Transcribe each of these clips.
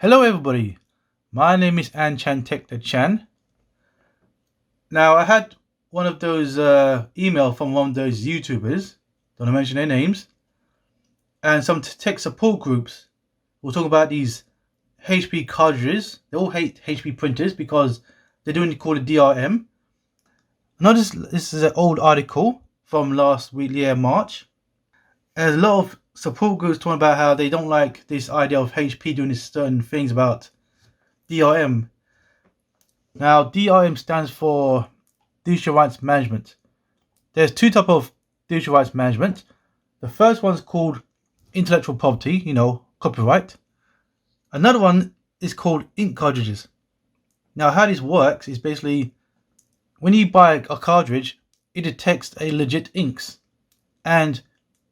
Hello everybody, my name is An Chan Tech the Chan. Now I had one of those email from one of those YouTubers, don't want to mention their names, and some tech support groups will talk about these HP cartridges. They all hate HP printers because they're doing called a DRM. Now this is an old article from last week, March. There's a lot of support groups talking about how they don't like this idea of HP doing these certain things about DRM. Now, DRM stands for Digital Rights Management. There's two types of digital rights management. The first one's called intellectual property, copyright. Another one is called ink cartridges. Now, how this works is basically when you buy a cartridge, it detects a legit inks. And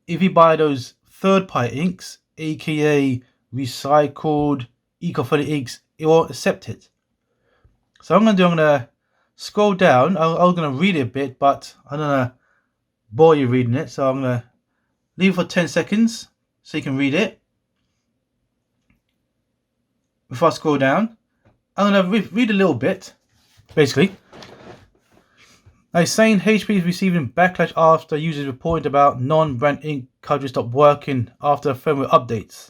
if you buy those third-party inks, aka recycled, eco-friendly inks, it won't accept it. So I'm going to scroll down. I'm going to read it a bit, but I don't want to bore you reading it. So I'm going to leave it for 10 seconds so you can read it. Before I scroll down, I'm going to read a little bit, basically. Now it's saying HP is receiving backlash after users reported about non-brand ink cartridges stopped working after firmware updates.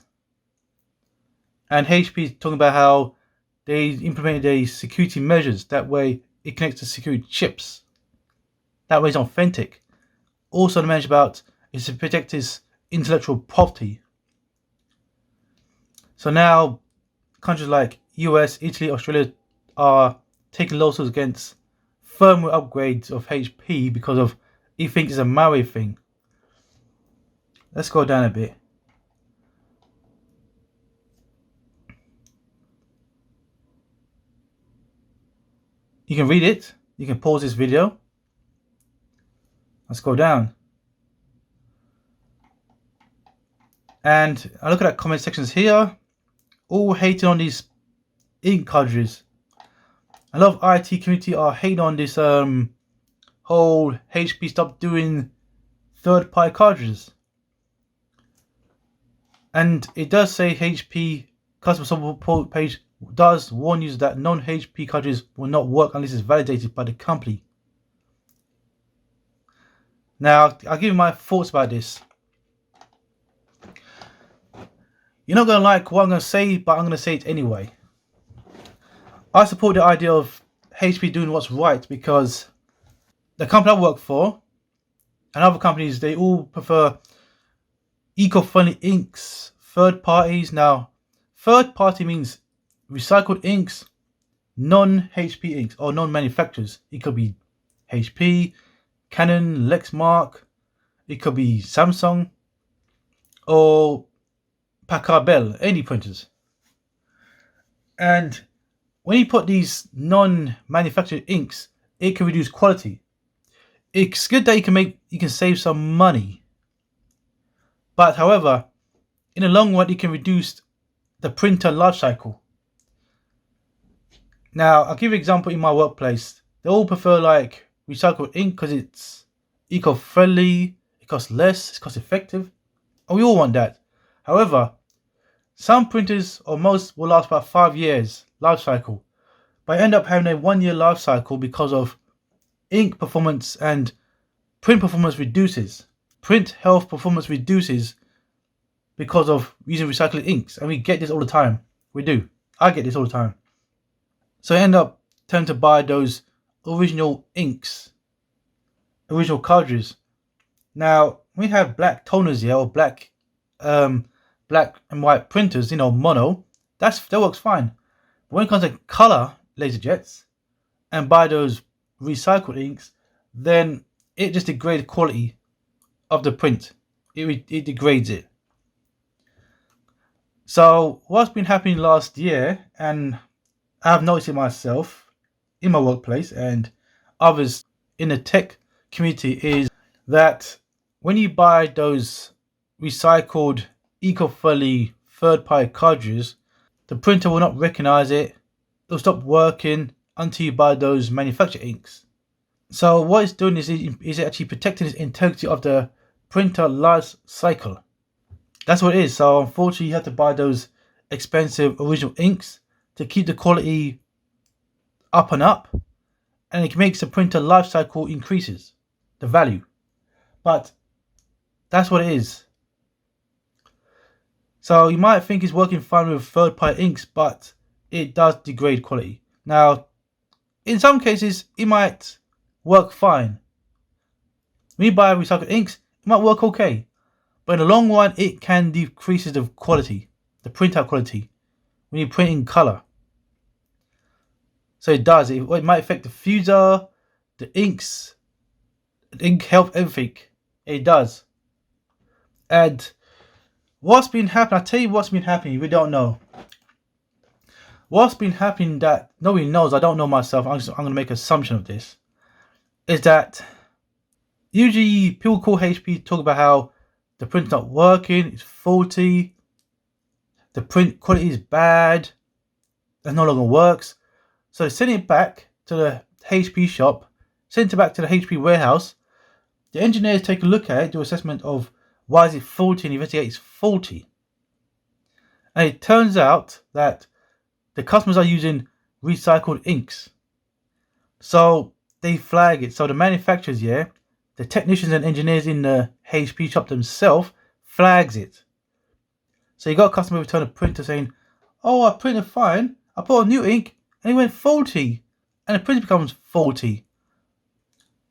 And HP is talking about how they implemented a security measures. That way it connects to security chips. That way it's authentic. Also, they mentioned about is to protect its intellectual property. So now countries like US, Italy, Australia are taking lawsuits against firmware upgrades of HP because of he thinks it's a malware thing. Let's go down a bit. You can read it. You can pause this video. Let's go down. And I look at that comment sections here. All hating on these ink cartridges. A lot of IT community are hating on this whole HP stop doing third-party cartridges. And it does say HP customer support page does warn users that non-HP cartridges will not work unless it's validated by the company. Now, I'll give you my thoughts about this. You're not going to like what I'm going to say, but I'm going to say it anyway. I support the idea of HP doing what's right because the company I work for and other companies, they all prefer eco-friendly inks, third parties. Now, third party means recycled inks, non-HP inks or non-manufacturers. It could be HP, Canon, Lexmark, it could be Samsung or Packard Bell, any printers. And when you put these non-manufactured inks, it can reduce quality. It's good that you can save some money. But however, in the long run, it can reduce the printer life cycle. Now, I'll give you an example in my workplace. They all prefer like recycled ink because it's eco-friendly, it costs less, it's cost-effective. And we all want that. However, some printers or most will last about 5 years life cycle, but I end up having a 1 year life cycle because of ink performance and print performance reduces. Print health performance reduces because of using recycled inks, and we get this all the time. We do. I get this all the time. So I end up tending to buy those original inks, original cartridges. Now we have black toners here, or black and white printers, mono. That works fine. But when it comes to color laser jets and buy those recycled inks, then it just degrades the quality of the print. It degrades it. So what's been happening last year, and I've noticed it myself in my workplace and others in the tech community, is that when you buy those recycled eco-friendly third-party cartridges, the printer will not recognize it. It'll stop working until you buy those manufactured inks. So what it's doing is actually protecting the integrity of the printer life cycle. That's what it is. So unfortunately, you have to buy those expensive original inks to keep the quality up and up, and it makes the printer life cycle increases the value. But that's what it is. So you might think it's working fine with third-party inks, but it does degrade quality. Now, in some cases, it might work fine. When you buy recycled inks, it might work okay. But in the long run, it can decrease the quality, the printout quality, when you print in color. So it does. It might affect the fuser, the inks, the ink health, everything. It does. And what's been happening, I'll tell you what's been happening, we don't know. What's been happening that nobody knows, I don't know myself, I'm going to make an assumption of this, is that usually people call HP, talk about how the print's not working, it's faulty, the print quality is bad, it no longer works. So they send it back to the HP shop, send it back to the HP warehouse. The engineers take a look at it, do assessment of why is it faulty, and investigate it's faulty. And it turns out that the customers are using recycled inks. So they flag it. So the manufacturers, the technicians and engineers in the HP shop themselves flags it. So you got a customer return a printer saying, oh, I printed fine, I bought a new ink and it went faulty, and the printer becomes faulty.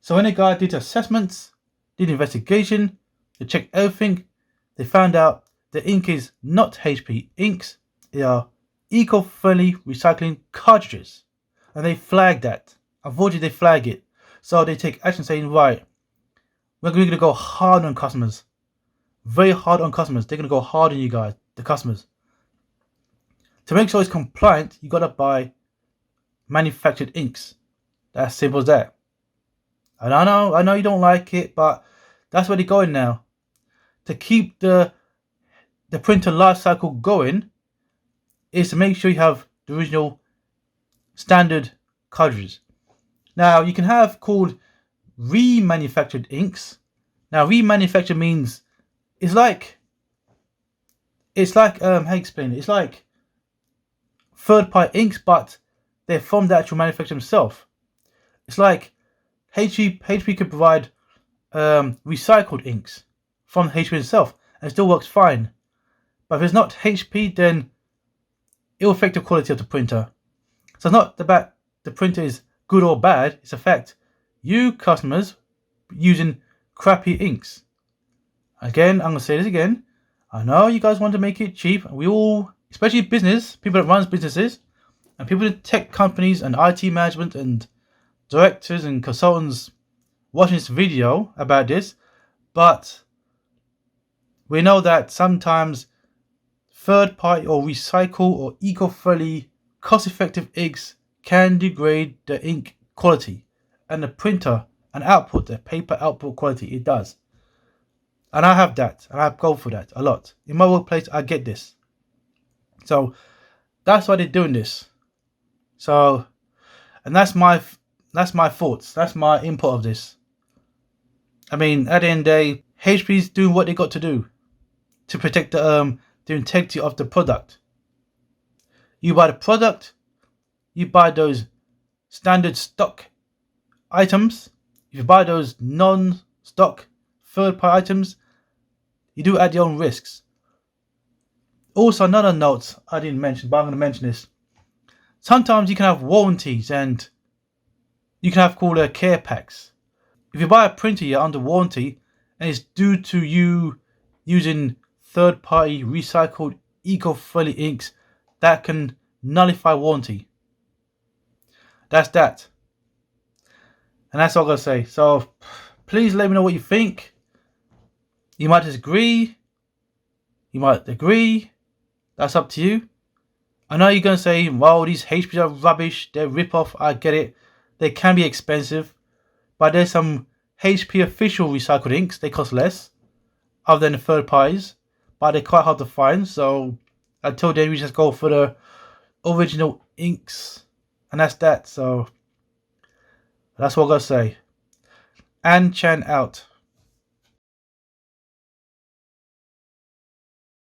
So when the guy did assessments, did investigation, they checked everything, they found out the ink is not HP inks, they are eco-friendly recycling cartridges. And they flagged that. Unfortunately, they flag it. So they take action saying, right, we're going to go hard on customers. Very hard on customers. They're going to go hard on you guys, the customers. To make sure it's compliant, you got to buy manufactured inks. That's simple as that. And I know you don't like it, but that's where they're going now. To keep the printer life cycle going is to make sure you have the original standard cartridges. Now you can have called remanufactured inks. Now remanufactured means it's like how do you explain it? It's like third-party inks, but they're from the actual manufacturer themselves. It's like HP can provide recycled inks from HP itself, and it still works fine. But if it's not HP, then it will affect the quality of the printer. So it's not about the printer is good or bad, it's a fact you customers using crappy inks. Again, I'm going to say this again. I know you guys want to make it cheap. We all, especially business, people that runs businesses, and people in tech companies and IT management and directors and consultants watching this video about this, but we know that sometimes third party or recycle or eco-friendly cost-effective inks can degrade the ink quality and the printer and output, the paper output quality. It does. And I have that, and I go for that a lot. In my workplace, I get this. So that's why they're doing this. So, and that's my thoughts. That's my input of this. I mean, at the end of the day, HP's doing what they got to do to protect the integrity of the product. You buy the product, you buy those standard stock items. If you buy those non-stock third-party items, you do at your own risks. Also, another note I didn't mention, but I'm going to mention this. Sometimes you can have warranties and you can have called care packs. If you buy a printer, you're under warranty and it's due to you using third-party recycled eco-friendly inks, that can nullify warranty. That's that. And that's all I'm going to say. So please let me know what you think. You might disagree. You might agree. That's up to you. I know you're going to say, well, these HPs are rubbish. They're rip-off. I get it. They can be expensive. But there's some HP official recycled inks. They cost less other than the third parties. But they're quite hard to find. So until then, we just go for the original inks. And that's that. So that's what I'm going to say. And Chan out.